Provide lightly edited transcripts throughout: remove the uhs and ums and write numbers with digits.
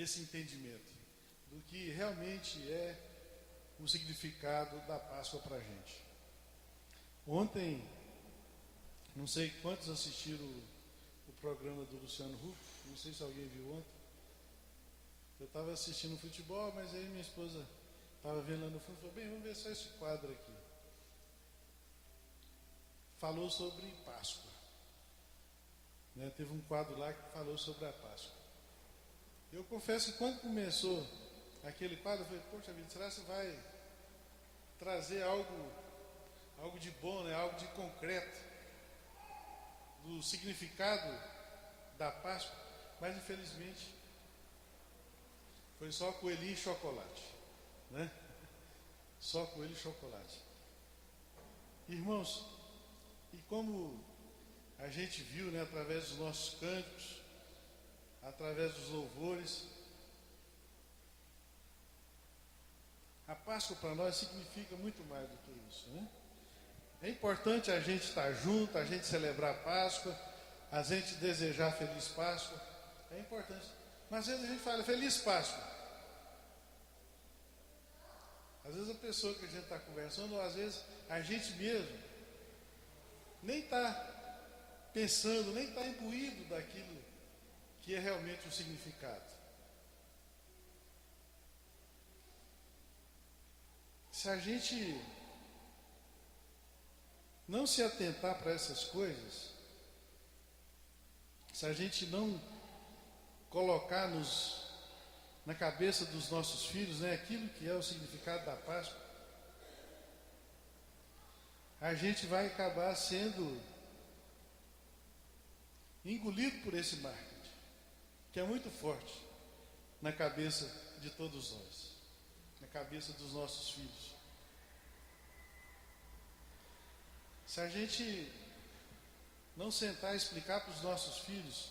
esse entendimento do que realmente é o significado da Páscoa para a gente. Ontem, não sei quantos assistiram o programa do Luciano Huck, não sei se alguém viu ontem. Eu estava assistindo futebol, mas aí minha esposa estava vendo lá no fundo e falou: bem, vamos ver só esse quadro aqui. Falou sobre Páscoa. Né? Teve um quadro lá que falou sobre a Páscoa. Eu confesso que quando começou aquele quadro, eu falei: poxa vida, será que você vai trazer algo de bom, né? Algo de concreto, do significado da Páscoa? Mas infelizmente foi só coelhinho e chocolate, né? Só coelho e chocolate. Irmãos, e como a gente viu, né, através dos nossos cânticos, através dos louvores, a Páscoa para nós significa muito mais do que isso, né? É importante a gente estar junto, a gente celebrar a Páscoa, a gente desejar Feliz Páscoa, é importante. Mas às vezes a gente fala Feliz Páscoa. Às vezes a pessoa que a gente está conversando, ou às vezes a gente mesmo, nem está pensando, nem está imbuído daquilo que é realmente o significado. Se a gente não se atentar para essas coisas, se a gente não colocar na cabeça dos nossos filhos, né, aquilo que é o significado da Páscoa, a gente vai acabar sendo engolido por esse marketing, que é muito forte na cabeça de todos nós, na cabeça dos nossos filhos. Se a gente não sentar e explicar para os nossos filhos,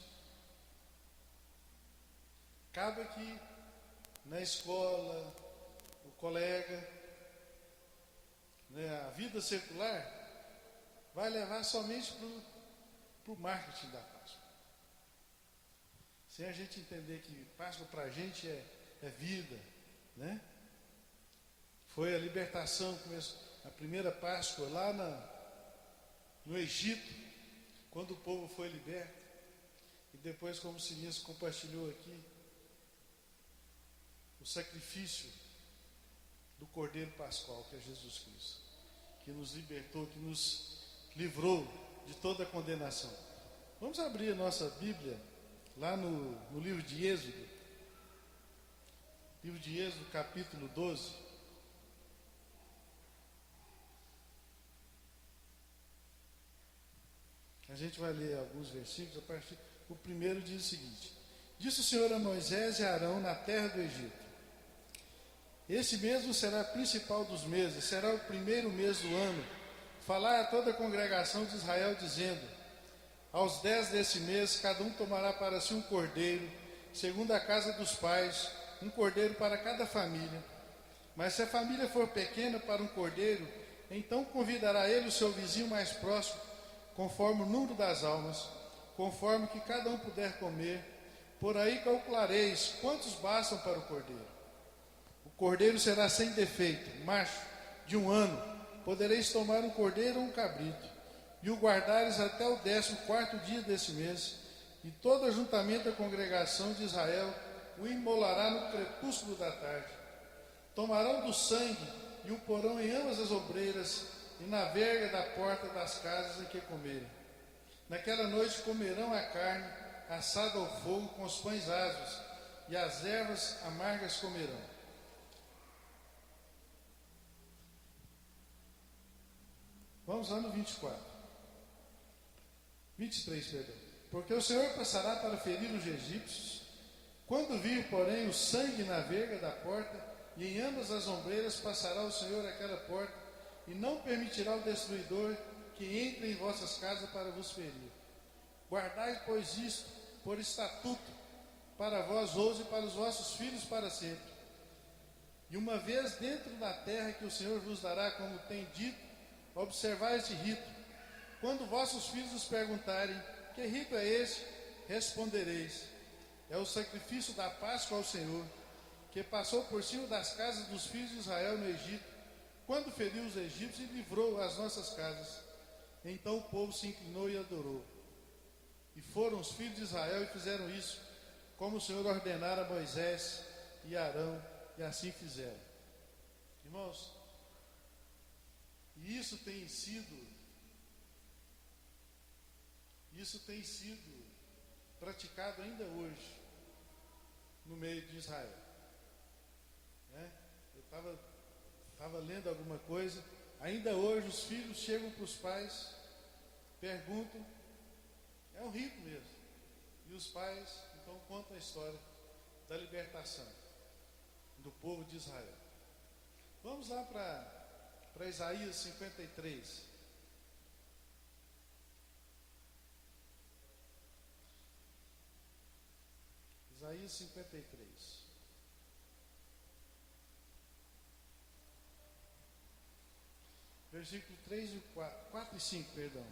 acaba que na escola, o colega, né, a vida secular vai levar somente para o marketing da Páscoa. Sem a gente entender que Páscoa para a gente é vida, né? Foi a libertação, a primeira Páscoa lá no Egito, quando o povo foi liberto. E depois, como o Sininho compartilhou aqui, o sacrifício do Cordeiro Pascual, que é Jesus Cristo, que nos libertou, que nos livrou de toda a condenação. Vamos abrir a nossa Bíblia lá no livro de Êxodo, capítulo 12. A gente vai ler alguns versículos. O primeiro diz o seguinte: disse o Senhor a Moisés e a Arão na terra do Egito: esse mesmo será principal dos meses, será o primeiro mês do ano. Falar a toda a congregação de Israel, dizendo: aos 10 desse mês, cada um tomará para si um cordeiro, segundo a casa dos pais, um cordeiro para cada família. Mas se a família for pequena para um cordeiro, então convidará ele o seu vizinho mais próximo, conforme o número das almas, conforme que cada um puder comer. Por aí calculareis quantos bastam para o cordeiro. O cordeiro será sem defeito, macho, de 1 ano. Podereis tomar um cordeiro ou um cabrito, e o guardares até o 14º dia desse mês, e todo ajuntamento da congregação de Israel o imolará no crepúsculo da tarde. Tomarão do sangue e o porão em ambas as ombreiras e na verga da porta das casas em que comerem. Naquela noite comerão a carne assada ao fogo com os pães asos, e as ervas amargas comerão. Vamos lá no 23, perdão. Porque o Senhor passará para ferir os egípcios. Quando vir, porém, o sangue na verga da porta, e em ambas as ombreiras passará o Senhor aquela porta, e não permitirá o destruidor que entre em vossas casas para vos ferir. Guardai, pois, isto por estatuto para vós outros e para os vossos filhos para sempre. E uma vez dentro da terra que o Senhor vos dará, como tem dito, observai este rito. Quando vossos filhos os perguntarem: que rito é esse? Respondereis: é o sacrifício da Páscoa ao Senhor, que passou por cima das casas dos filhos de Israel no Egito, quando feriu os egípcios e livrou as nossas casas. Então o povo se inclinou e adorou. E foram os filhos de Israel e fizeram isso, como o Senhor ordenara a Moisés e Arão, e assim fizeram. Irmãos, e isso tem sido praticado ainda hoje no meio de Israel. Eu estava lendo alguma coisa, ainda hoje os filhos chegam para os pais, perguntam, é um rito mesmo, e os pais então contam a história da libertação do povo de Israel. Vamos lá para Isaías 53. Isaías 53. Versículo 3 e 4 e 5, perdão.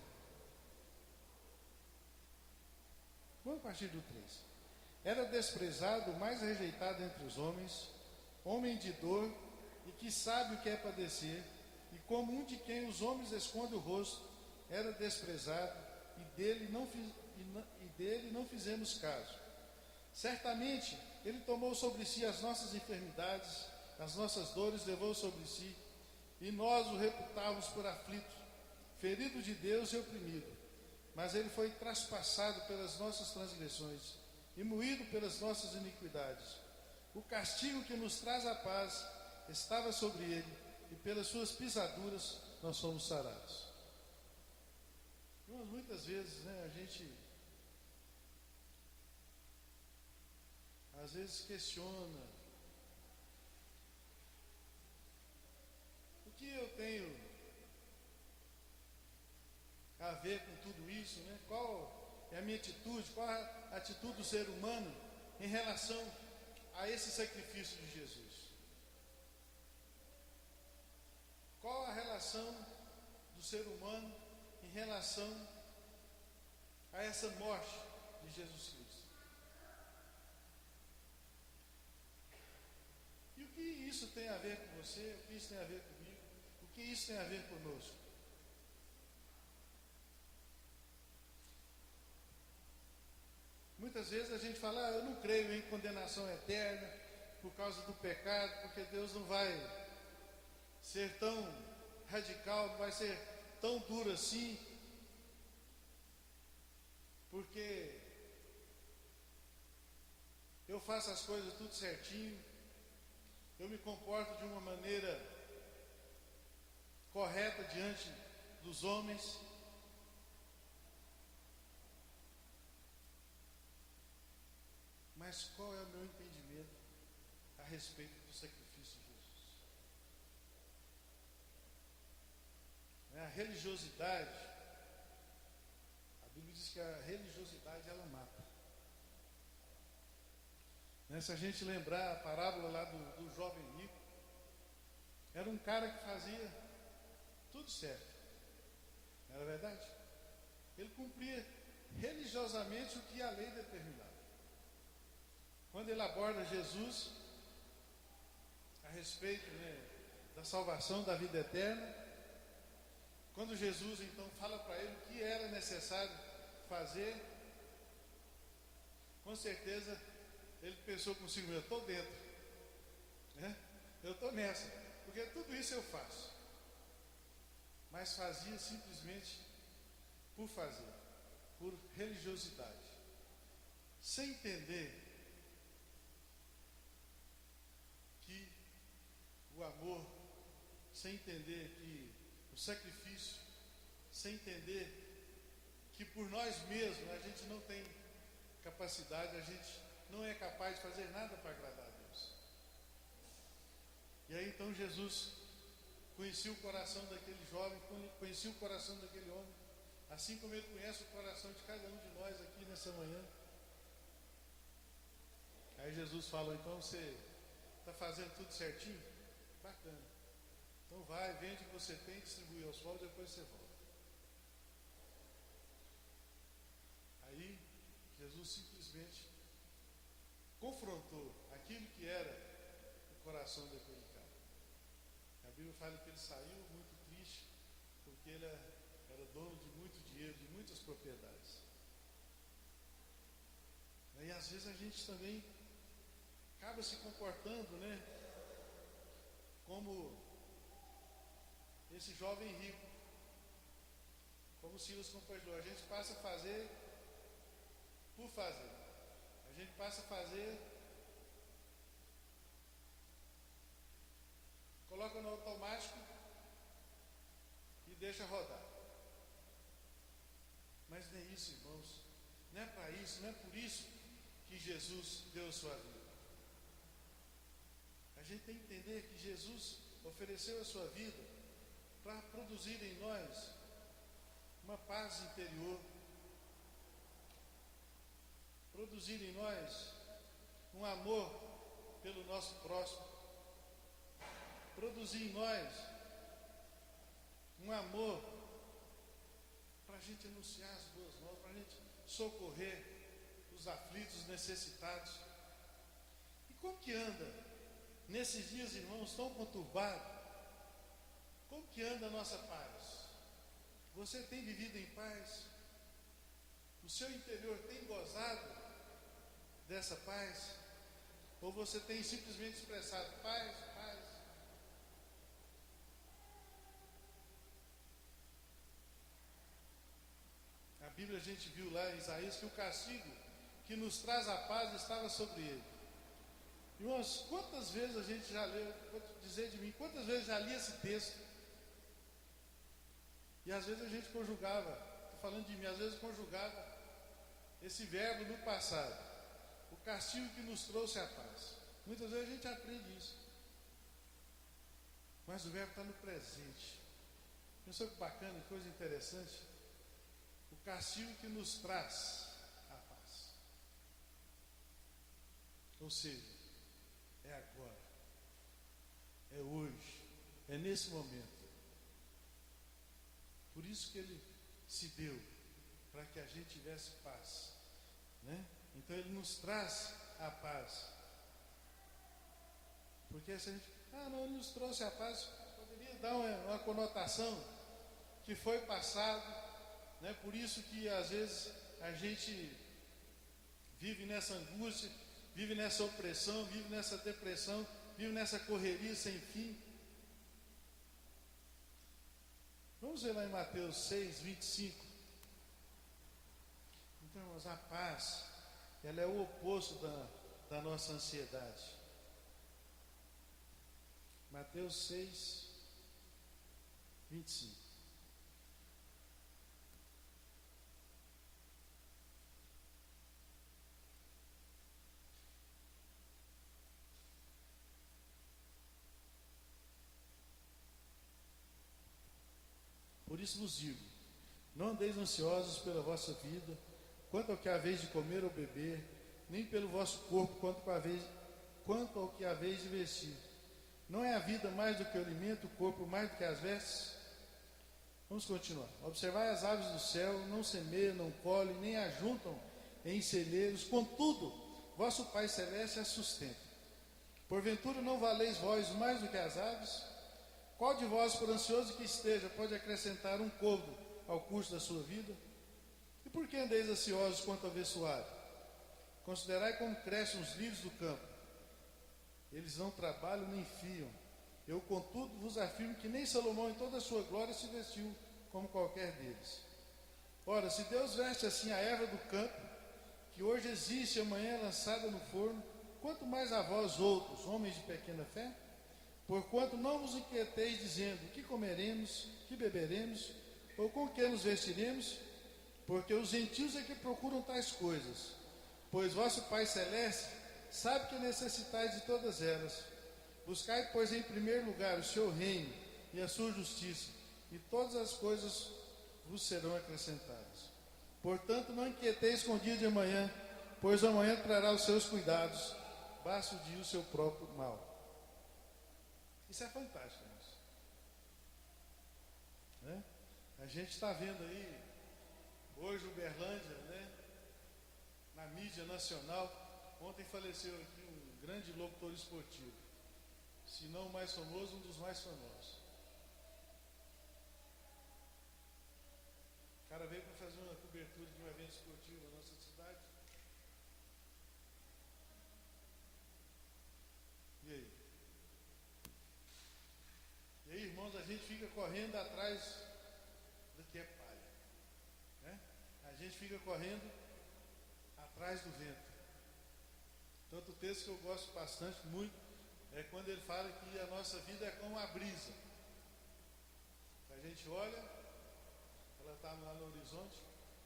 Vamos partir do 3. Era desprezado, o mais rejeitado entre os homens, homem de dor e que sabe o que é padecer, e como um de quem os homens escondem o rosto, era desprezado, e dele não fizemos caso. Certamente, ele tomou sobre si as nossas enfermidades, as nossas dores levou sobre si, e nós o reputávamos por aflito, ferido de Deus e oprimido. Mas ele foi traspassado pelas nossas transgressões e moído pelas nossas iniquidades. O castigo que nos traz a paz estava sobre ele, e pelas suas pisaduras nós fomos sarados. Irmãos, muitas vezes, a gente às vezes questiona o que eu tenho a ver com tudo isso, Qual é a minha atitude, qual a atitude do ser humano em relação a esse sacrifício de Jesus? Qual a relação do ser humano em relação a essa morte de Jesus Cristo? E o que isso tem a ver com você? O que isso tem a ver comigo? O que isso tem a ver conosco? Muitas vezes a gente fala, eu não creio em condenação eterna por causa do pecado, porque Deus não vai ser tão radical, não vai ser tão duro assim, porque eu faço as coisas tudo certinho, eu me comporto de uma maneira correta diante dos homens. Mas qual é o meu entendimento a respeito do sacrifício de Jesus? A religiosidade, a Bíblia diz que a religiosidade ela mata. Se a gente lembrar a parábola lá do jovem rico, era um cara que fazia tudo certo, não era verdade? Ele cumpria religiosamente o que a lei determinava. Quando ele aborda Jesus a respeito da salvação, da vida eterna, quando Jesus então fala para ele o que era necessário fazer, com certeza ele pensou consigo mesmo, eu estou dentro, eu estou nessa, porque tudo isso eu faço. Mas fazia simplesmente por fazer, por religiosidade, sem entender que o amor, sem entender que o sacrifício, sem entender que por nós mesmos a gente não tem capacidade, a gente não é capaz de fazer nada para agradar a Deus. E aí então Jesus conhecia o coração daquele jovem, conhecia o coração daquele homem, assim como ele conhece o coração de cada um de nós aqui nessa manhã. Aí Jesus falou, então você está fazendo tudo certinho? Bacana. Então vai, vende o que você tem, distribui aos pobres, depois você volta. Aí Jesus simplesmente contou aquilo que era o coração daquele cara. A Bíblia fala que ele saiu muito triste, porque ele era dono de muito dinheiro, de muitas propriedades. E às vezes a gente também acaba se comportando, né, como esse jovem rico, como Silas compartilhou. A gente passa a fazer por fazer. A gente passa a fazer, coloca no automático e deixa rodar. Mas não é isso, irmãos. Não é para isso, não é por isso que Jesus deu a sua vida. A gente tem que entender que Jesus ofereceu a sua vida para produzir em nós uma paz interior, produzir em nós um amor pelo nosso próximo, produzir em nós um amor para a gente anunciar as boas novas, para a gente socorrer os aflitos, os necessitados. E como que anda nesses dias, irmãos, tão conturbados? Como que anda a nossa paz? Você tem vivido em paz? O seu interior tem gozado dessa paz? Ou você tem simplesmente expressado paz, paz? A Bíblia, a gente viu lá em Isaías que o castigo que nos traz a paz estava sobre ele. Irmãos, quantas vezes a gente já leu, vou dizer de mim, quantas vezes já li esse texto? E às vezes a gente conjugava, estou falando de mim, às vezes conjugava esse verbo no passado. O castigo que nos trouxe a paz. Muitas vezes a gente aprende isso. Mas o verbo está no presente. Pensou que bacana, que coisa interessante? O castigo que nos traz a paz. Ou seja, é agora, é hoje, é nesse momento. Por isso que ele se deu, para que a gente tivesse paz, né? Então ele nos traz a paz. Porque se a gente, não, ele nos trouxe a paz, poderia dar uma conotação que foi passado, né? Por isso que às vezes a gente vive nessa angústia, vive nessa opressão, vive nessa depressão, vive nessa correria sem fim. Vamos ver lá em Mateus 6, 25. Então, irmãos, a paz, ela é o oposto da nossa ansiedade. Mateus 6, 25. Por isso vos digo, não andeis ansiosos pela vossa vida, quanto ao que haveis de comer ou beber, nem pelo vosso corpo, quanto ao que haveis de vestir. Não é a vida mais do que o alimento, o corpo mais do que as vestes? Vamos continuar. Observai as aves do céu, não semeiam, não colhem, nem ajuntam em celeiros, contudo, vosso Pai Celeste as sustenta. Porventura não valeis vós mais do que as aves? Qual de vós, por ansioso que esteja, pode acrescentar um côvado ao curso da sua vida? E por que andeis ansiosos quanto ao vestuário? Considerai como crescem os lírios do campo. Eles não trabalham nem fiam. Eu, contudo, vos afirmo que nem Salomão em toda a sua glória se vestiu como qualquer deles. Ora, se Deus veste assim a erva do campo, que hoje existe e amanhã é lançada no forno, quanto mais a vós outros, homens de pequena fé? Porquanto não vos inquieteis dizendo, que comeremos, que beberemos, ou com que nos vestiremos? Porque os gentios é que procuram tais coisas. Pois vosso Pai Celeste sabe que necessitais de todas elas. Buscai, pois, em primeiro lugar o seu reino e a sua justiça, e todas as coisas vos serão acrescentadas. Portanto, não inquieteis com o dia de amanhã, pois amanhã trará os seus cuidados, basta o dia o seu próprio mal. Isso é fantástico, irmãos. Né? A gente está vendo aí, hoje, Uberlândia, né? Na mídia nacional, Ontem faleceu aqui um grande locutor esportivo, se não o mais famoso, um dos mais famosos. O cara veio para fazer uma cobertura de um evento esportivo na nossa cidade. E aí? E aí, irmãos, a gente fica correndo atrás do que é palha, né? A gente fica correndo atrás do vento. Tanto o texto que eu gosto bastante, muito, é quando ele fala que a nossa vida é como a brisa. A gente olha, ela está lá no horizonte,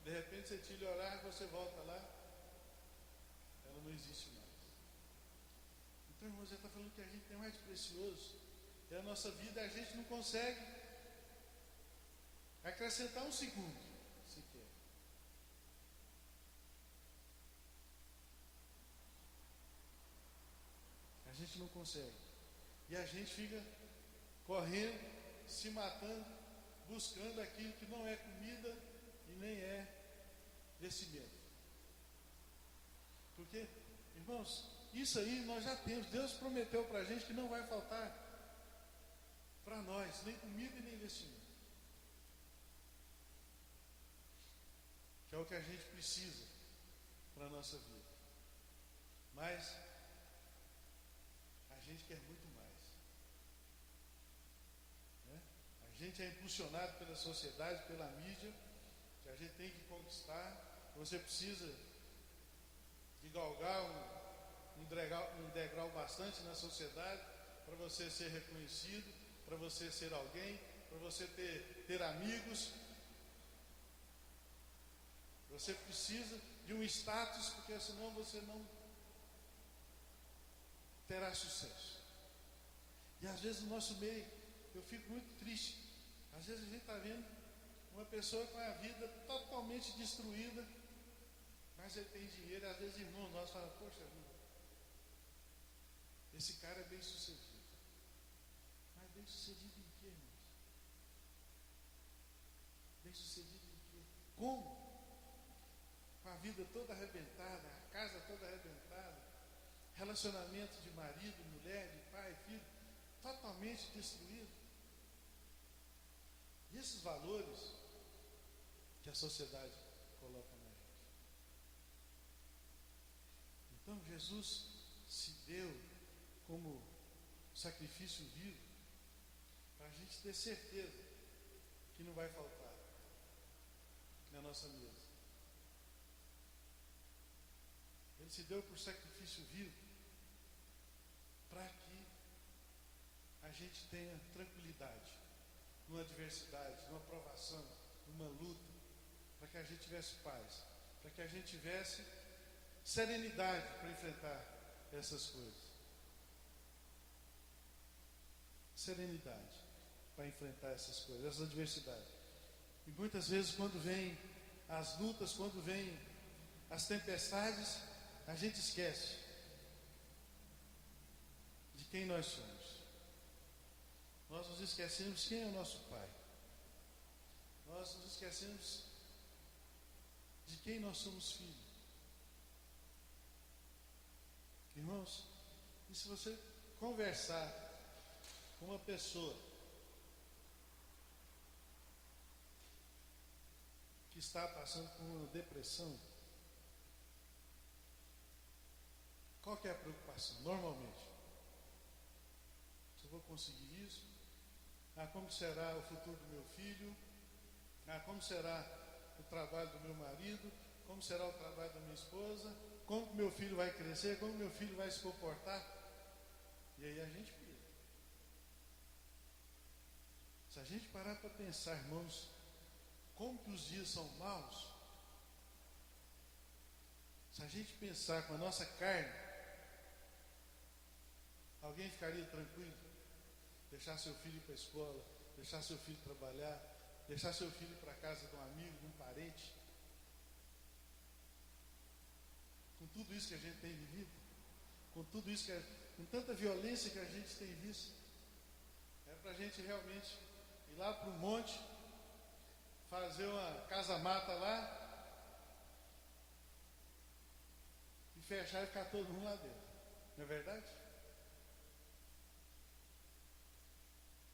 de repente você tira o olhar, você volta lá, ela não existe mais. Então, irmãos, ele está falando que a gente tem mais precioso, é a nossa vida, a gente não consegue acrescentar um segundo, sequer. A gente não consegue. E a gente fica correndo, se matando, buscando aquilo que não é comida e nem é crescimento. Porque, irmãos, isso aí nós já temos. Deus prometeu para a gente que não vai faltar para nós, nem comida e nem investimento. Que é o que a gente precisa para a nossa vida. Mas a gente quer muito mais. Né? A gente é impulsionado pela sociedade, pela mídia, que a gente tem que conquistar. Você precisa de galgar um degrau bastante na sociedade para você ser reconhecido, para você ser alguém, para você ter amigos. Você precisa de um status, porque senão você não terá sucesso. E às vezes no nosso meio, eu fico muito triste. Às vezes a gente está vendo uma pessoa com a vida totalmente destruída, mas ele tem dinheiro. Às vezes, irmãos, nós falamos, poxa vida, esse cara é bem sucedido. Mas bem sucedido em quê, irmãos? Bem sucedido em quê? Como? Com a vida toda arrebentada, a casa toda arrebentada, relacionamento de marido, mulher, de pai, filho, totalmente destruído. E esses valores que a sociedade coloca na gente. Então Jesus se deu como sacrifício vivo para a gente ter certeza que não vai faltar na nossa mesa. Ele se deu por sacrifício vivo para que a gente tenha tranquilidade numa adversidade, numa provação, numa luta, para que a gente tivesse paz, para que a gente tivesse serenidade para enfrentar essas coisas. Serenidade para enfrentar essas coisas, essas adversidades. E muitas vezes quando vem as lutas, quando vem as tempestades, a gente esquece de quem nós somos. Nós nos esquecemos quem é o nosso Pai. Nós nos esquecemos de quem nós somos filhos. Irmãos, e se você conversar com uma pessoa que está passando por uma depressão, qual que é a preocupação? Normalmente, se eu vou conseguir isso, como será o futuro do meu filho, como será o trabalho do meu marido, como será o trabalho da minha esposa, como meu filho vai crescer, como meu filho vai se comportar. E aí a gente pira. Se a gente parar para pensar, irmãos, como que os dias são maus, se a gente pensar com a nossa carne, alguém ficaria tranquilo? Deixar seu filho ir para a escola, deixar seu filho trabalhar, deixar seu filho ir para a casa de um amigo, de um parente? Com tudo isso que a gente tem vivido, com tudo isso com tanta violência que a gente tem visto, é para a gente realmente ir lá para o monte, fazer uma casa-mata lá e fechar e ficar todo mundo lá dentro. Não é verdade?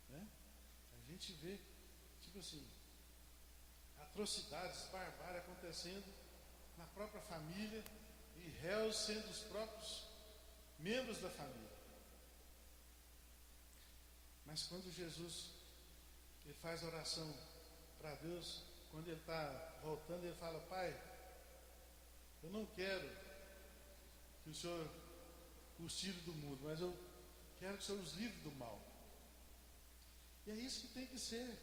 Né? A gente vê, tipo assim, atrocidades, barbárie acontecendo na própria família e réus sendo os próprios membros da família. Mas quando Jesus ele faz oração para Deus, quando ele está voltando, ele fala: Pai, eu não quero que o Senhor os tire do mundo, mas eu quero que o Senhor os livre do mal. E é isso que tem que ser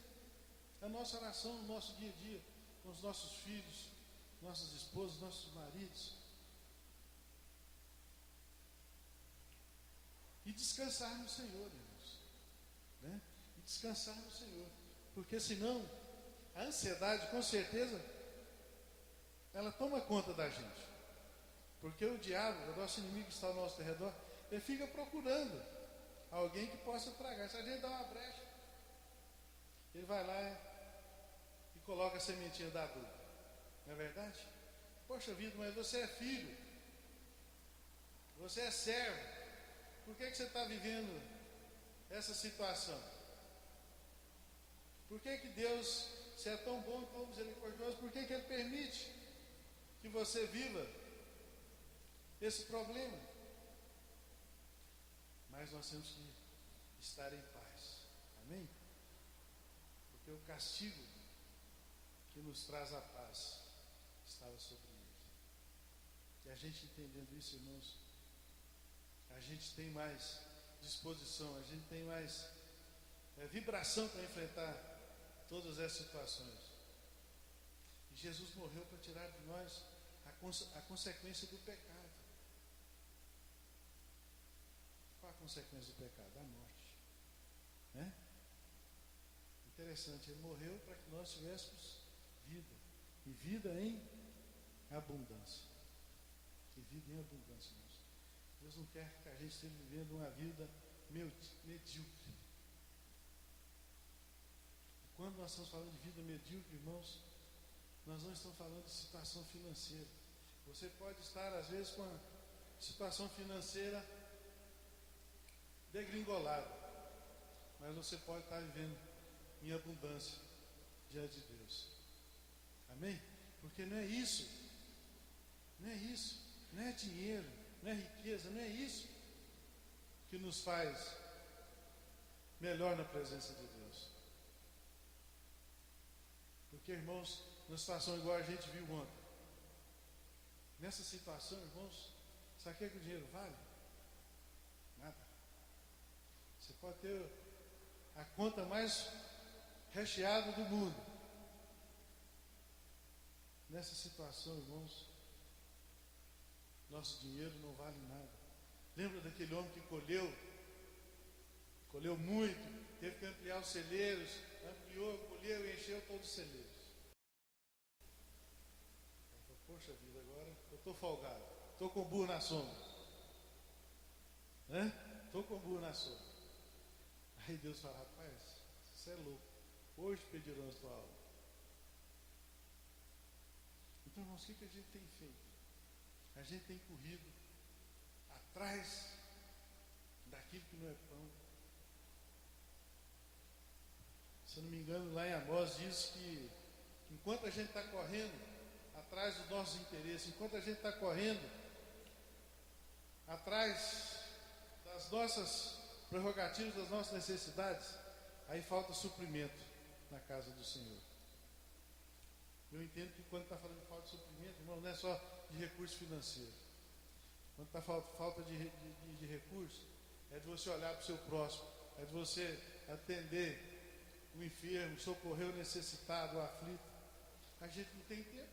a nossa oração no nosso dia a dia, com os nossos filhos, nossas esposas, nossos maridos. E descansar no Senhor, irmãos. Né? E descansar no Senhor. Porque senão, a ansiedade, com certeza, ela toma conta da gente. Porque o diabo, o nosso inimigo que está ao nosso redor, ele fica procurando alguém que possa tragar. Se a gente dá uma brecha, ele vai lá e coloca a sementinha da dúvida. Não é verdade? Poxa vida, mas você é filho, você é servo, por que você está vivendo essa situação? Por que Deus, se é tão bom e tão misericordioso, por que Ele permite que você viva esse problema? Mas nós temos que estar em paz. Amém? Porque o castigo que nos traz a paz estava sobre ele. E a gente entendendo isso, irmãos, a gente tem mais disposição, a gente tem mais vibração para enfrentar todas essas situações. E Jesus morreu para tirar de nós a consequência do pecado. Qual a consequência do pecado? A morte. Né? Interessante, ele morreu para que nós tivéssemos vida. E vida em abundância. E vida em abundância, irmãos. Deus não quer que a gente esteja vivendo uma vida medíocre. E quando nós estamos falando de vida medíocre, irmãos, nós não estamos falando de situação financeira. Você pode estar, às vezes, com a situação financeira degringolada, mas você pode estar vivendo em abundância diante de Deus. Amém? Porque não é isso, não é dinheiro, não é riqueza, não é isso que nos faz melhor na presença de Deus. Porque, irmãos, numa situação igual a gente viu ontem, nessa situação, irmãos, sabe o que o dinheiro vale? Nada. Você pode ter a conta mais recheada do mundo. Nessa situação, irmãos, nosso dinheiro não vale nada. Lembra daquele homem que colheu muito, teve que ampliar os celeiros, ampliou, colheu e encheu todos os celeiros. Ele falou: poxa vida, agora eu estou folgado, estou com burro na sombra. Estou com burro na sombra. Aí Deus fala: rapaz, você é louco, hoje pedirão a tua alma. Então, irmãos, o que a gente tem feito? A gente tem corrido atrás daquilo que não é pão. Se eu não me engano, lá em Amós diz que enquanto a gente está correndo atrás dos nossos interesses, enquanto a gente está correndo atrás das nossas prerrogativas, das nossas necessidades, aí falta suprimento na casa do Senhor. Eu entendo que quando está falando de falta de suprimento, irmão, não é só de recurso financeiro. Quando está falta de recurso, é de você olhar para o seu próximo, é de você atender o enfermo, socorrer o necessitado, o aflito. A gente não tem tempo.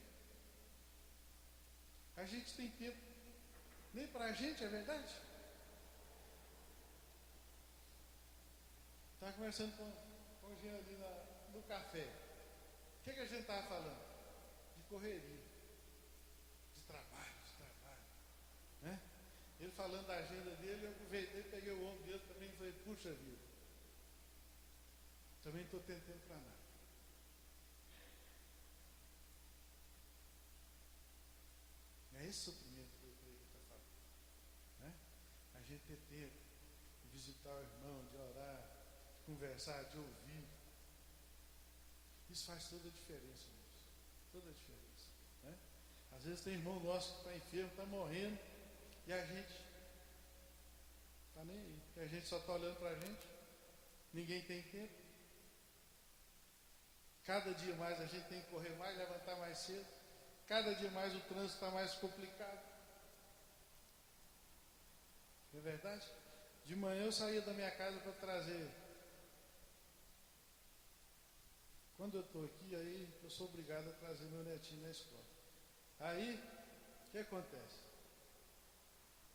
A gente tem tempo nem para a gente, é verdade? Estava conversando com o Jean ali no café. O que a gente estava falando? De correria, de trabalho. Né? Ele falando da agenda dele, eu aproveitei, peguei o ombro dele também e falei: puxa vida, também estou tentando para nada. É esse suprimento que eu creio que está falando. gente ter tempo de visitar o irmão, de orar, de conversar, de ouvir. Isso faz toda a diferença, irmãos. Toda a diferença, né? Às vezes tem irmão nosso que está enfermo, está morrendo, e a gente está nem aí. E a gente só está olhando para a gente. Ninguém tem tempo. Cada dia mais a gente tem que correr mais, levantar mais cedo. Cada dia mais o trânsito está mais complicado. Não é verdade? De manhã eu saía da minha casa para trazer. Quando eu estou aqui, aí eu sou obrigado a trazer meu netinho na escola. Aí, o que acontece?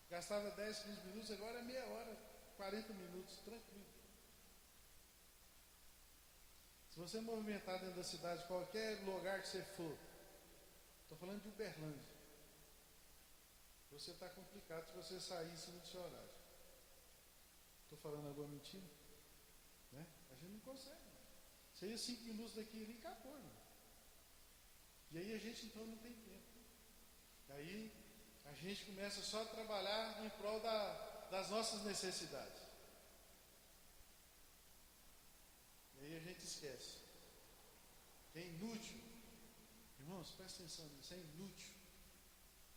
Gastava 10, 15 minutos, agora é meia hora, 40 minutos, tranquilo. Se você movimentar dentro da cidade, qualquer lugar que você for, estou falando de Uberlândia, você está complicado se você sair em cima do seu horário. Estou falando alguma mentira? Né? A gente não consegue. Você ia 5 minutos daqui e acabou. Né? E aí a gente então não tem tempo. Aí a gente começa só a trabalhar em prol das nossas necessidades. E aí a gente esquece. Que é inútil. Irmãos, presta atenção nisso, é inútil.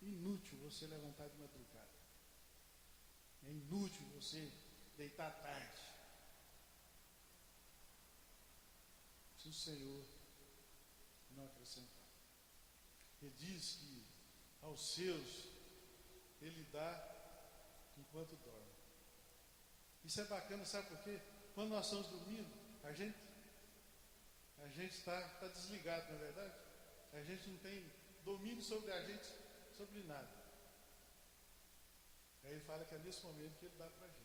Inútil você levantar de madrugada. É inútil você deitar tarde. Se o Senhor não acrescentar. Ele diz que aos seus Ele dá enquanto dorme. Isso é bacana, sabe por quê? Quando nós estamos dormindo, a gente está desligado, não é verdade? A gente não tem domínio sobre a gente, sobre nada. Aí ele fala que é nesse momento que ele dá para a gente.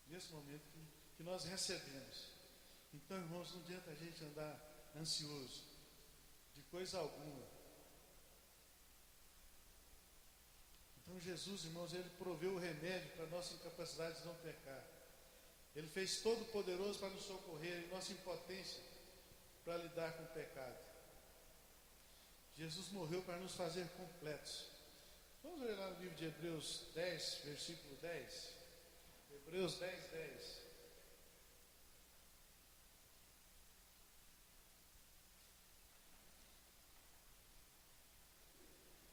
Nesse momento que nós recebemos. Então, irmãos, não adianta a gente andar ansioso de coisa alguma. Então Jesus, irmãos, Ele proveu o remédio para a nossa incapacidade de não pecar. Ele fez todo o poderoso para nos socorrer em nossa impotência para lidar com o pecado. Jesus morreu para nos fazer completos. Vamos ler lá no livro de Hebreus 10, versículo 10. Hebreus 10, 10.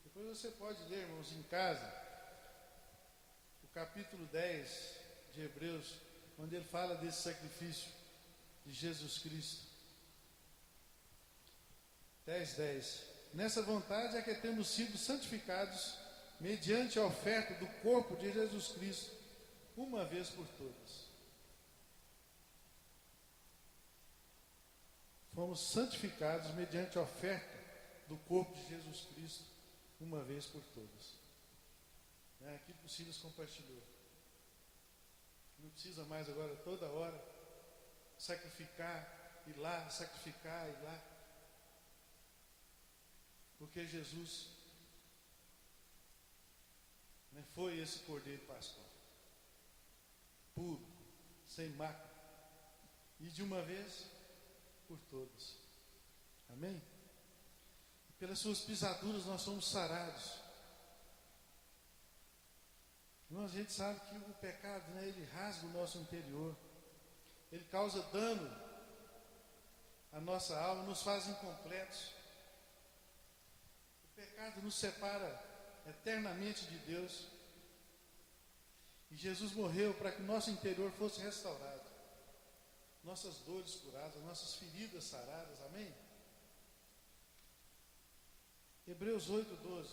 Depois você pode ler, irmãos, em casa, o capítulo 10 de Hebreus, onde ele fala desse sacrifício de Jesus Cristo. 10, 10. Nessa vontade é que temos sido santificados mediante a oferta do corpo de Jesus Cristo, uma vez por todas. Fomos santificados mediante a oferta do corpo de Jesus Cristo, uma vez por todas. Aquilo que o Silas compartilhou. Não precisa mais agora toda hora sacrificar, ir lá, sacrificar, ir lá. Porque Jesus foi esse cordeiro pascal, puro, sem mácula, e de uma vez por todas. Amém? E pelas suas pisaduras nós somos sarados. Irmãos, a gente sabe que o pecado, ele rasga o nosso interior, ele causa dano à nossa alma, nos faz incompletos. O pecado nos separa eternamente de Deus. E Jesus morreu para que o nosso interior fosse restaurado, nossas dores curadas, nossas feridas saradas. Amém? Hebreus 8, 12.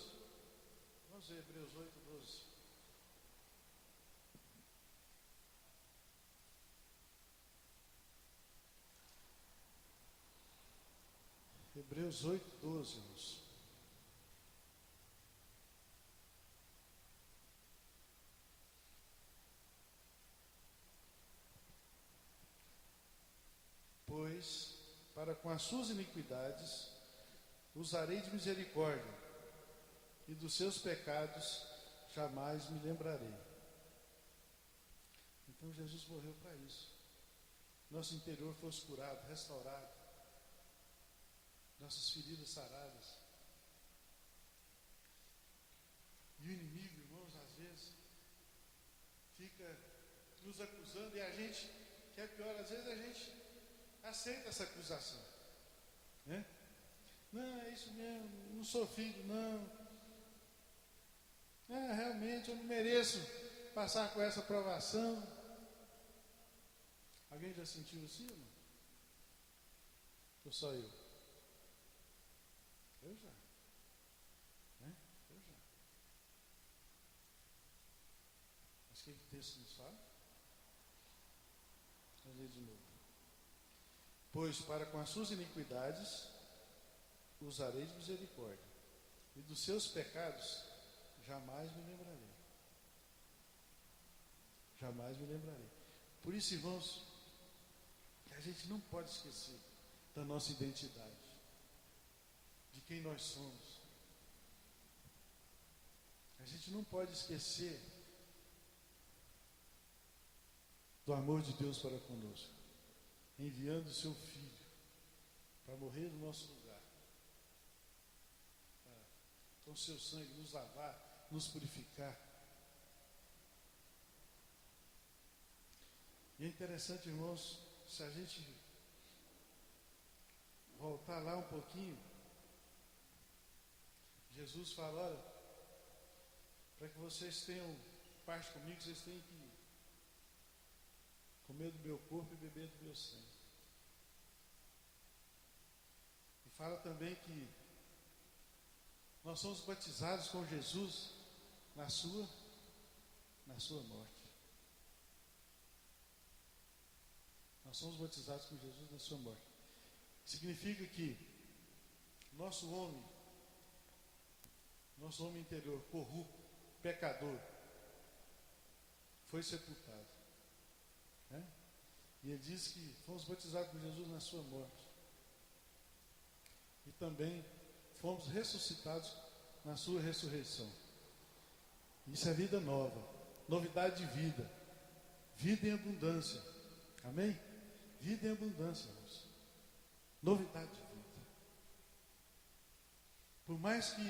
Vamos ver Hebreus 8, 12. Hebreus 8, 12, irmãos. Pois, para com as suas iniquidades, usarei de misericórdia, e dos seus pecados jamais me lembrarei. Então Jesus morreu para isso. Nosso interior fosse curado, restaurado, nossas feridas saradas. E o inimigo, irmãos, às vezes, fica nos acusando, e a gente, que é pior, às vezes a gente aceita essa acusação, né? Não, é isso mesmo, não sou filho, não. Realmente eu não mereço passar com essa provação. Alguém já sentiu assim ou não? Ou só eu? Eu já. Né? Eu já. Mas que texto nos fala? Vamos ler de novo. Pois para com as suas iniquidades usarei de misericórdia, e dos seus pecados jamais me lembrarei. Jamais me lembrarei. Por isso, irmãos, a gente não pode esquecer da nossa identidade, de quem nós somos. A gente não pode esquecer do amor de Deus para conosco, enviando o seu Filho para morrer no nosso lugar, para com o seu sangue nos lavar, nos purificar. E é interessante, irmãos, se a gente voltar lá um pouquinho, Jesus fala, olha, para que vocês tenham parte comigo, vocês têm que comer do meu corpo e beber do meu sangue. E fala também que nós somos batizados com Jesus na sua morte. Nós somos batizados com Jesus na sua morte. Significa que nosso homem interior, corrupto, pecador, foi sepultado. Né? E ele diz que fomos batizados com Jesus na sua morte. E também fomos ressuscitados na sua ressurreição. Isso é vida nova, novidade de vida, vida em abundância. Amém? Vida em abundância, irmãos. Novidade de vida. Por mais que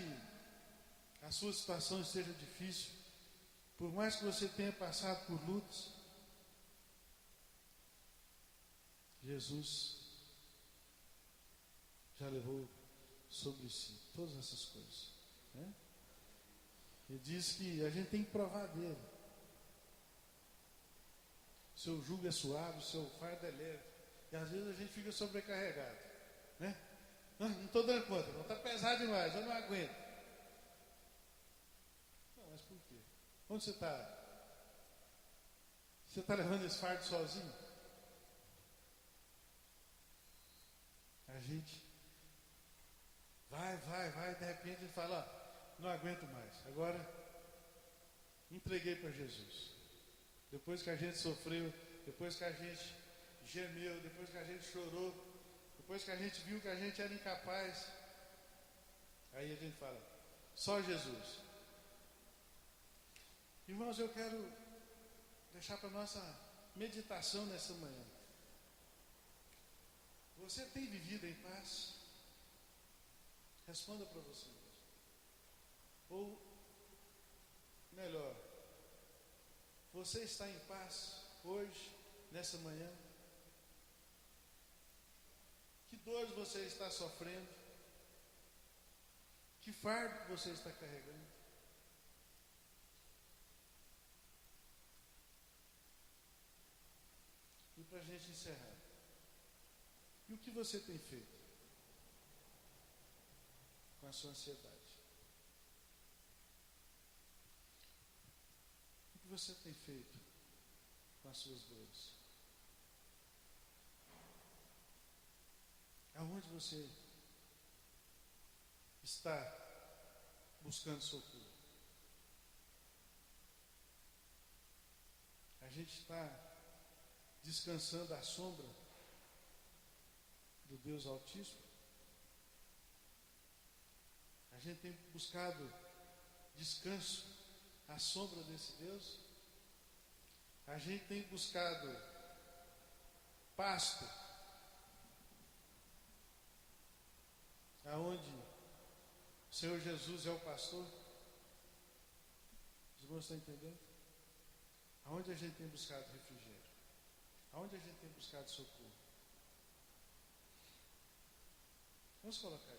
a sua situação esteja difícil, por mais que você tenha passado por lutas, Jesus já levou sobre si todas essas coisas, né? Ele diz que a gente tem que provar dele. O seu jugo é suave, o seu fardo é leve. E às vezes a gente fica sobrecarregado, né? Não estou dando conta, não está pesado demais, eu não aguento. Não, mas por quê? Onde você está? Você está levando esse fardo sozinho? A gente vai, de repente ele fala, ó, não aguento mais, agora entreguei para Jesus. Depois que a gente sofreu, depois que a gente gemeu, depois que a gente chorou, depois que a gente viu que a gente era incapaz, aí a gente fala, só Jesus. Irmãos, eu quero deixar para nossa meditação nessa manhã. Você tem vivido em paz? Responda para você mesmo. Ou, melhor, você está em paz hoje, nessa manhã? Que dores você está sofrendo? Que fardo você está carregando? E para a gente encerrar, e o que você tem feito com a sua ansiedade? O que você tem feito com as suas dores? Aonde você está buscando socorro? A gente está descansando à sombra do Deus Altíssimo? A gente tem buscado descanso à sombra desse Deus? A gente tem buscado pasto aonde o Senhor Jesus é o pastor? Os irmãos estão entendendo? Aonde a gente tem buscado refrigério? Aonde a gente tem buscado socorro? Vamos colocar